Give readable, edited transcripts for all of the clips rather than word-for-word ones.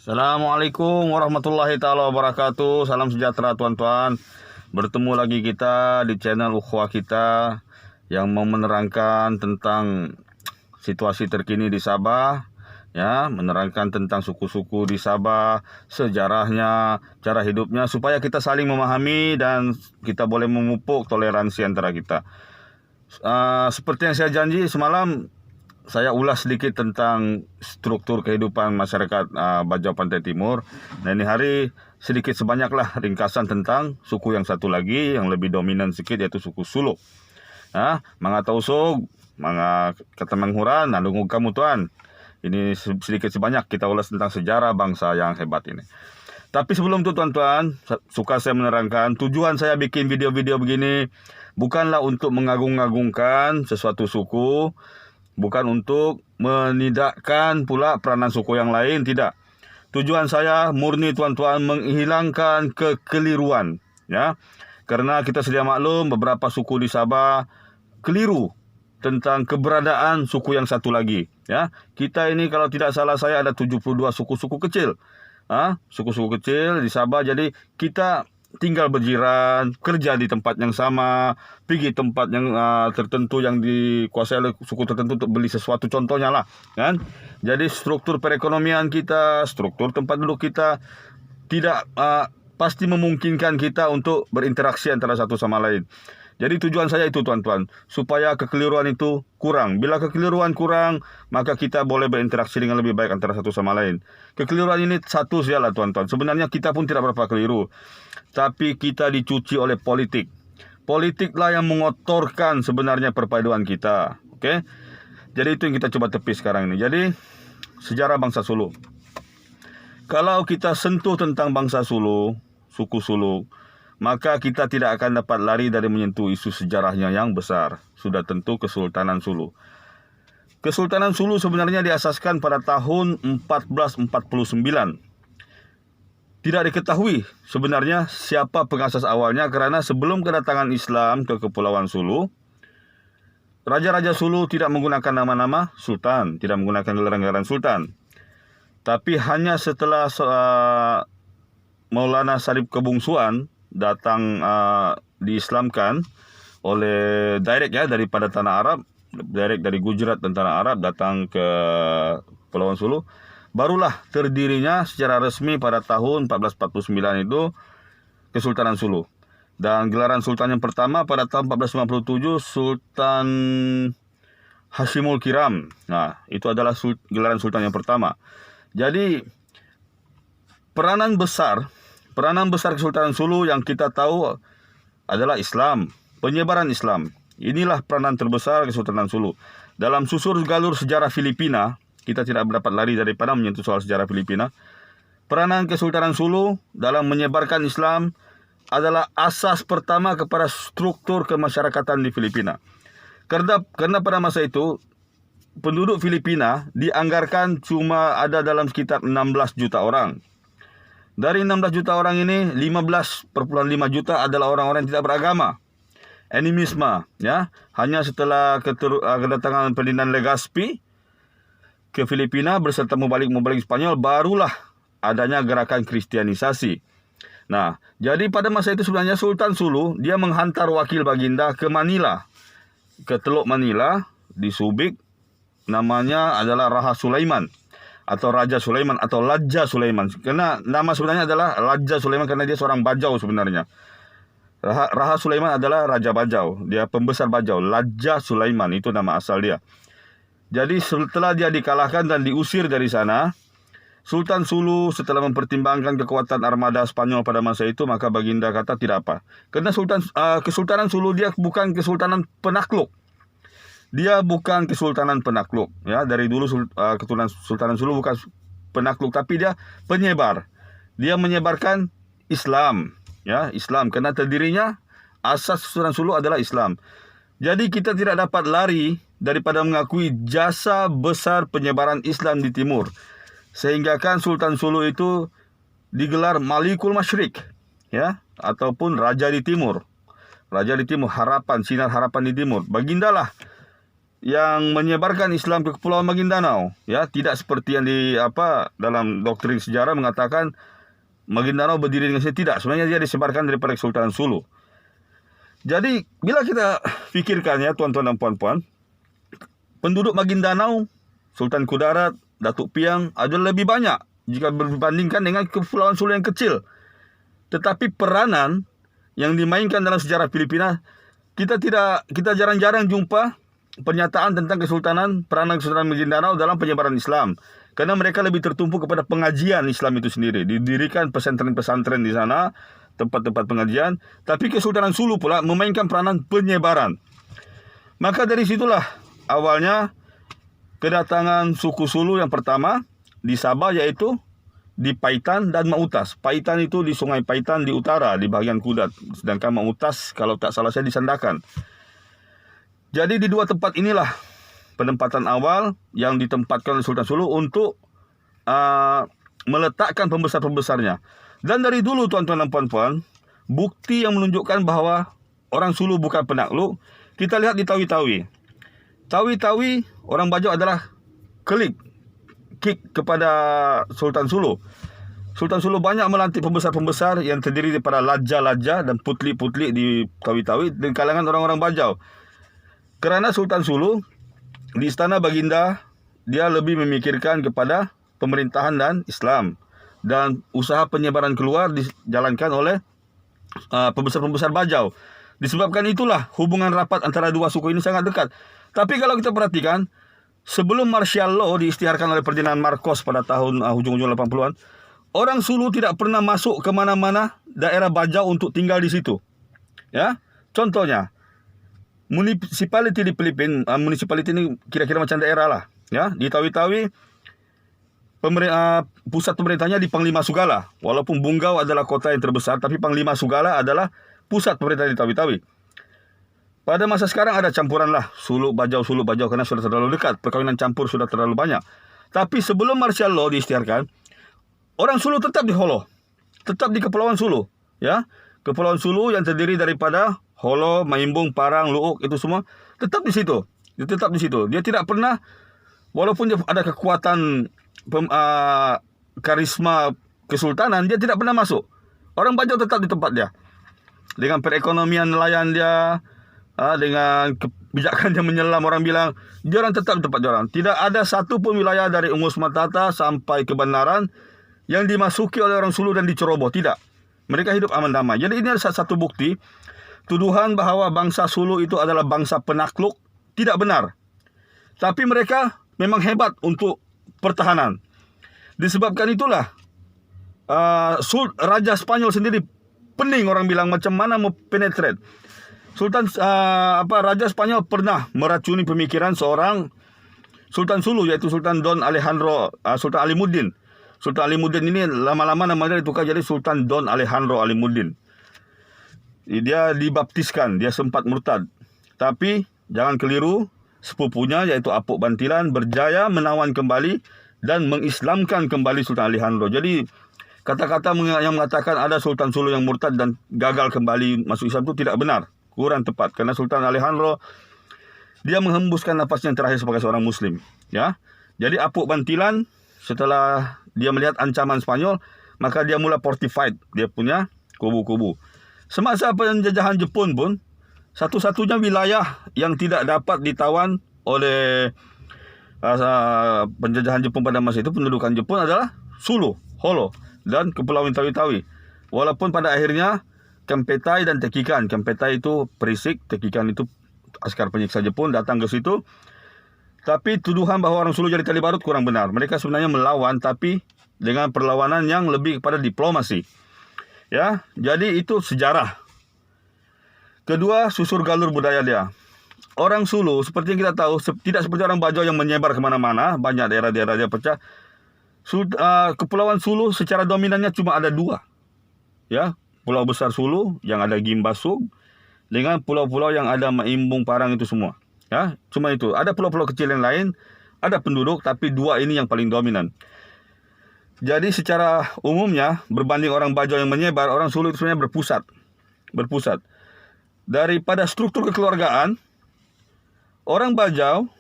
Assalamualaikum warahmatullahi taala wabarakatuh. Salam sejahtera tuan-tuan. Bertemu lagi kita di channel Ukhuwah kita yang mau menerangkan tentang situasi terkini di Sabah, ya, menerangkan tentang suku-suku di Sabah, sejarahnya, cara hidupnya, supaya kita saling memahami dan kita boleh memupuk toleransi antara kita. Seperti yang saya janji semalam, saya ulas sedikit tentang struktur kehidupan masyarakat Bajau Pantai Timur. Dan ini hari sedikit sebanyaklah ringkasan tentang suku yang satu lagi yang lebih dominan sedikit, yaitu suku Suluk. Manga tausug, manga katamang huran, nandungu kamu tuan. Ini sedikit sebanyak kita ulas tentang sejarah bangsa yang hebat ini. Tapi sebelum itu tuan-tuan, suka saya menerangkan, tujuan saya bikin video-video begini bukanlah untuk mengagung-agungkan sesuatu suku, bukan untuk menidakkan pula peranan suku yang lain, tidak. Tujuan saya murni tuan-tuan menghilangkan kekeliruan, ya. Karena kita sedia maklum beberapa suku di Sabah keliru tentang keberadaan suku yang satu lagi, ya. Kita ini kalau tidak salah saya ada 72 suku-suku kecil. Suku-suku kecil di Sabah, jadi kita tinggal berjiran, kerja di tempat yang sama, pergi tempat yang tertentu yang dikuasai oleh suku tertentu untuk beli sesuatu, contohnya lah, kan? Jadi struktur perekonomian kita, struktur tempat duduk kita tidak pasti memungkinkan kita untuk berinteraksi antara satu sama lain. Jadi tujuan saya itu tuan-tuan, supaya kekeliruan itu kurang. Bila kekeliruan kurang, maka kita boleh berinteraksi dengan lebih baik antara satu sama lain. Kekeliruan ini satu sajalah tuan-tuan. Sebenarnya kita pun tidak berapa keliru, tapi kita dicuci oleh politik. Politiklah yang mengotorkan sebenarnya perpaduan kita. Oke? Jadi itu yang kita coba tepi sekarang ini. Jadi sejarah bangsa Suluk. Kalau kita sentuh tentang bangsa Suluk, suku Suluk, maka kita tidak akan dapat lari dari menyentuh isu sejarahnya yang besar. Sudah tentu Kesultanan Sulu. Kesultanan Sulu sebenarnya diasaskan pada tahun 1449. Tidak diketahui sebenarnya siapa pengasas awalnya, karena sebelum kedatangan Islam ke Kepulauan Sulu, raja-raja Sulu tidak menggunakan nama-nama sultan, tidak menggunakan gelaran-gelaran sultan. Tapi hanya setelah Maulana Sarip Kebungsuan datang diislamkan oleh direct, ya, daripada tanah Arab, direct dari Gujarat dan tanah Arab datang ke Kepulauan Sulu, barulah terdirinya secara resmi pada tahun 1449 itu Kesultanan Sulu. Dan gelaran sultan yang pertama pada tahun 1457 Sultan Hashimul Kiram. Nah, itu adalah gelaran sultan yang pertama. Jadi peranan besar Kesultanan Sulu yang kita tahu adalah Islam, penyebaran Islam. Inilah peranan terbesar Kesultanan Sulu. Dalam susur galur sejarah Filipina, kita tidak dapat lari daripada menyentuh soal sejarah Filipina. Peranan Kesultanan Sulu dalam menyebarkan Islam adalah asas pertama kepada struktur kemasyarakatan di Filipina. Karena pada masa itu penduduk Filipina dianggarkan cuma ada dalam sekitar 16 juta orang. Dari 16 juta orang ini, 15,5 juta adalah orang-orang yang tidak beragama. Animisme, ya. Hanya setelah kedatangan Ferdinand Legazpi ke Filipina beserta mubalik Spanyol, barulah adanya gerakan kristianisasi. Nah, jadi pada masa itu sebenarnya Sultan Sulu dia menghantar wakil baginda ke Manila, ke Teluk Manila di Subic. Namanya adalah Raja Sulaiman atau Raja Sulaiman atau Raja Sulaiman. Karena nama sebenarnya adalah Raja Sulaiman karena dia seorang Bajau sebenarnya. Raja Sulaiman adalah Raja Bajau, dia pembesar Bajau. Raja Sulaiman itu nama asal dia. Jadi setelah dia dikalahkan dan diusir dari sana, Sultan Sulu setelah mempertimbangkan kekuatan armada Spanyol pada masa itu, maka baginda kata tidak apa. Karena Kesultanan Sulu dia bukan kesultanan penakluk. Dia bukan kesultanan penakluk, ya. Dari dulu keturunan Sultanan Sulu bukan penakluk, tapi dia penyebar. Dia menyebarkan Islam, ya, Islam, karena terdirinya asas Kesultanan Sulu adalah Islam. Jadi kita tidak dapat lari daripada mengakui jasa besar penyebaran Islam di timur. Sehingga kan Sultan Sulu itu digelar Malikul Masyriq, ya, ataupun Raja di Timur. Raja di Timur, harapan, sinar harapan di timur. Bagindalah yang menyebarkan Islam ke Kepulauan Maguindanao, ya, tidak seperti yang dalam doktrin sejarah mengatakan Maguindanao berdiri dengan sendiri. Tidak, sebenarnya dia disebarkan daripada Kesultanan Sulu. Jadi bila kita fikirkan, ya tuan-tuan dan puan-puan, penduduk Maguindanao, Sultan Kudarat, Datuk Piang adalah lebih banyak jika berbandingkan dengan Kepulauan Sulu yang kecil. Tetapi peranan yang dimainkan dalam sejarah Filipina, kita jarang-jarang jumpa pernyataan tentang peranan Kesultanan Maguindanao dalam penyebaran Islam. Karena mereka lebih tertumpu kepada pengajian Islam itu sendiri. Didirikan pesantren-pesantren di sana, tempat-tempat pengajian. Tapi Kesultanan Sulu pula memainkan peranan penyebaran. Maka dari situlah awalnya kedatangan suku Sulu yang pertama di Sabah, yaitu di Paitan dan Mautas. Paitan itu di Sungai Paitan di utara, di bagian Kudat. Sedangkan Mautas, kalau tak salah saya, di Sandakan. Jadi di dua tempat inilah penempatan awal yang ditempatkan oleh Sultan Sulu untuk meletakkan pembesar-pembesarnya. Dan dari dulu tuan-tuan dan puan-puan, bukti yang menunjukkan bahawa orang Sulu bukan penakluk, kita lihat di Tawi-Tawi. Tawi-Tawi, orang Bajau adalah kick kepada Sultan Sulu. Sultan Sulu banyak melantik pembesar-pembesar yang terdiri daripada laja-laja dan putli-putli di Tawi-Tawi di kalangan orang-orang Bajau. Kerana Sultan Sulu di Istana Baginda, dia lebih memikirkan kepada pemerintahan dan Islam. Dan usaha penyebaran keluar dijalankan oleh pembesar-pembesar Bajau. Disebabkan itulah hubungan rapat antara dua suku ini sangat dekat. Tapi kalau kita perhatikan, sebelum martial law diisytiharkan oleh Ferdinand Marcos pada tahun hujung-hujung 80-an, orang Sulu tidak pernah masuk ke mana-mana daerah Bajau untuk tinggal di situ. Ya, contohnya, municipality di Filipina, municipality ini kira-kira macam daerah lah. Ya, di Tawi-Tawi, pusat pemerintahnya di Panglima Sugala. Walaupun Bunggau adalah kota yang terbesar, tapi Panglima Sugala adalah pusat pemerintah di Tawi-Tawi. Pada masa sekarang ada campuran lah, Sulu Bajau karena sudah terlalu dekat, perkawinan campur sudah terlalu banyak. Tapi sebelum martial law diisytiharkan, orang Sulu tetap di Holo, tetap di Kepulauan Sulu. Ya, Kepulauan Sulu yang terdiri daripada Holo, Maimbung, Parang, Luok, itu semua tetap di situ. Dia tetap di situ. Dia tidak pernah, walaupun dia ada kekuatan karisma kesultanan, dia tidak pernah masuk. Orang Bajau tetap di tempat dia. Dengan perekonomian nelayan dia, dengan kebijakan dia menyelam, orang bilang, dia orang tetap di tempat dia orang. Tidak ada satu pun wilayah dari Ungus Matata sampai ke Banaran yang dimasuki oleh orang Sulu dan diceroboh. Tidak. Mereka hidup aman damai. Jadi ini adalah satu bukti tuduhan bahawa bangsa Sulu itu adalah bangsa penakluk tidak benar. Tapi mereka memang hebat untuk pertahanan. Disebabkan itulah Raja Spanyol sendiri pening, orang bilang macam mana mau penetrate. Raja Spanyol pernah meracuni pemikiran seorang Sultan Sulu, yaitu Sultan Don Alejandro, Sultan Alimuddin. Sultan Alimuddin ini lama-lama namanya ditukar jadi Sultan Don Alejandro Alimuddin. Dia dibaptiskan, dia sempat murtad. Tapi jangan keliru, sepupunya yaitu Apuk Bantilan berjaya menawan kembali dan mengislamkan kembali Sultan Alejandro. Jadi kata-kata yang mengatakan ada Sultan Sulu yang murtad dan gagal kembali masuk Islam itu tidak benar, kurang tepat. Karena Sultan Alejandro, dia menghembuskan nafasnya yang terakhir sebagai seorang Muslim. Ya, jadi Apuk Bantilan setelah dia melihat ancaman Spanyol, maka dia mula fortified dia punya kubu-kubu. Semasa penjajahan Jepun pun, satu-satunya wilayah yang tidak dapat ditawan oleh penjajahan Jepun pada masa itu, pendudukan Jepun, adalah Sulu, Holo dan Kepulauan Tawi-Tawi. Walaupun pada akhirnya Kempetai dan Tekikan, Kempetai itu perisik, Tekikan itu askar penyiksa Jepun datang ke situ. Tapi tuduhan bahawa orang Sulu jadi tali barut kurang benar. Mereka sebenarnya melawan, tapi dengan perlawanan yang lebih kepada diplomasi. Ya, jadi itu sejarah. Kedua, susur galur budaya dia. Orang Sulu, seperti yang kita tahu, tidak seperti orang Bajau yang menyebar kemana-mana, banyak daerah-daerah dia pecah. Kepulauan Sulu secara dominannya cuma ada dua. Ya, Pulau Besar Sulu yang ada Gimbasug dengan pulau-pulau yang ada Maimbung, Parang, itu semua. Ya, cuma itu. Ada pulau-pulau kecil yang lain, ada penduduk, tapi dua ini yang paling dominan. Jadi secara umumnya, berbanding orang Bajau yang menyebar, orang Sulu itu sebenarnya berpusat. Daripada struktur kekeluargaan, orang Bajau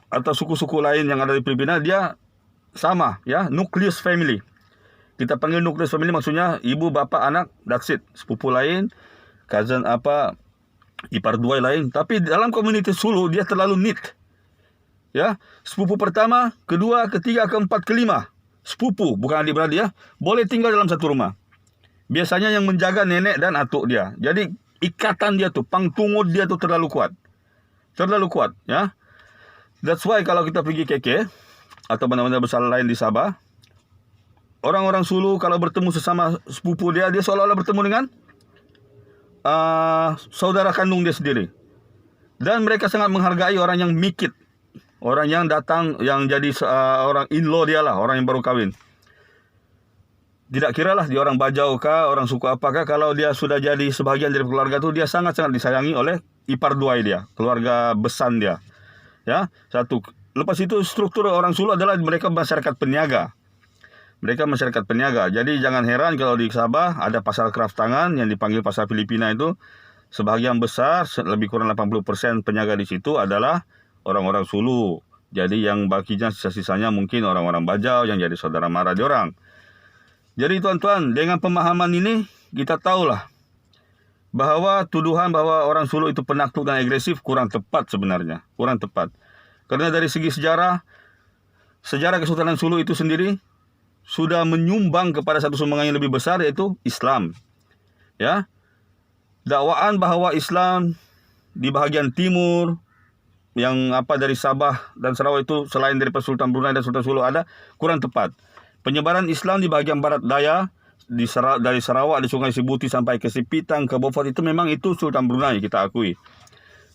atau suku-suku lain yang ada di Filipina, dia sama ya, nucleus family. Kita panggil nucleus family maksudnya ibu, bapa, anak, that's it. Sepupu lain, cousin ipar dua lain. Tapi dalam komunitas Sulu dia terlalu neat. Ya, sepupu pertama, kedua, ketiga, keempat, kelima. Sepupu, bukan adik-beradik ya, boleh tinggal dalam satu rumah. Biasanya yang menjaga nenek dan atuk dia. Jadi ikatan dia tuh, pangtungud dia tuh terlalu kuat. Terlalu kuat ya. That's why kalau kita pergi KK atau bandar-bandar besar lain di Sabah, orang-orang Sulu kalau bertemu sesama sepupu dia seolah-olah bertemu dengan saudara kandung dia sendiri. Dan mereka sangat menghargai orang yang mikit, orang yang datang, yang jadi orang in-law dia lah, orang yang baru kawin. Tidak kiralah dia orang Bajau kah, orang suku apakah, kalau dia sudah jadi sebahagian dari keluarga itu, dia sangat-sangat disayangi oleh ipar dua dia, keluarga besan dia. Ya, satu. Lepas itu struktur orang Sulu adalah mereka masyarakat peniaga. Mereka masyarakat peniaga. Jadi jangan heran kalau di Sabah ada pasar kraft tangan yang dipanggil pasar Filipina itu, sebahagian besar, lebih kurang 80% peniaga di situ adalah orang-orang Sulu. Jadi yang baginya sisa-sisanya mungkin orang-orang Bajau yang jadi saudara mara diorang. Jadi tuan-tuan, dengan pemahaman ini kita tahulah bahwa tuduhan bahwa orang Sulu itu penakluk dan agresif kurang tepat sebenarnya. Kurang tepat. Karena dari segi sejarah Kesultanan Sulu itu sendiri sudah menyumbang kepada satu sumbangan yang lebih besar, yaitu Islam. Ya. Dakwaan bahwa Islam di bahagian timur yang dari Sabah dan Sarawak itu selain dari Sultan Brunei dan Sultan Sulu ada, kurang tepat. Penyebaran Islam di bahagian barat daya dari Sarawak, di Sungai Sibuti sampai ke Sipitang, ke Beaufort itu memang itu Sultan Brunei, kita akui.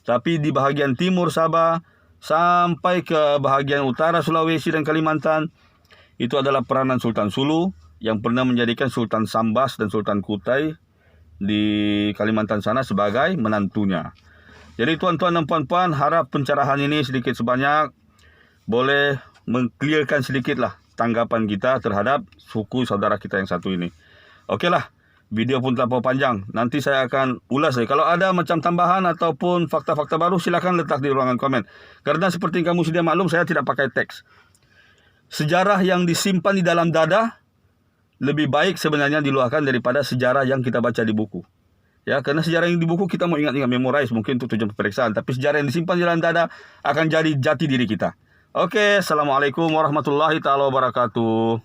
Tapi di bahagian timur Sabah sampai ke bahagian utara Sulawesi dan Kalimantan, itu adalah peranan Sultan Sulu yang pernah menjadikan Sultan Sambas dan Sultan Kutai di Kalimantan sana sebagai menantunya. Jadi tuan-tuan dan puan-puan, harap pencerahan ini sedikit sebanyak boleh mengclearkan sedikitlah tanggapan kita terhadap suku saudara kita yang satu ini. Okeylah, video pun terlampau panjang. Nanti saya akan ulas. Kalau ada macam tambahan ataupun fakta-fakta baru, silakan letak di ruangan komen. Karena seperti kamu sudah maklum, saya tidak pakai teks. Sejarah yang disimpan di dalam dada lebih baik sebenarnya diluahkan daripada sejarah yang kita baca di buku. Ya, karena sejarah yang di buku kita mau ingat-ingat, memorize mungkin untuk tujuan pemeriksaan. Tapi sejarah yang disimpan di dalam dada akan jadi jati diri kita. Oke, Assalamualaikum warahmatullahi taala wabarakatuh.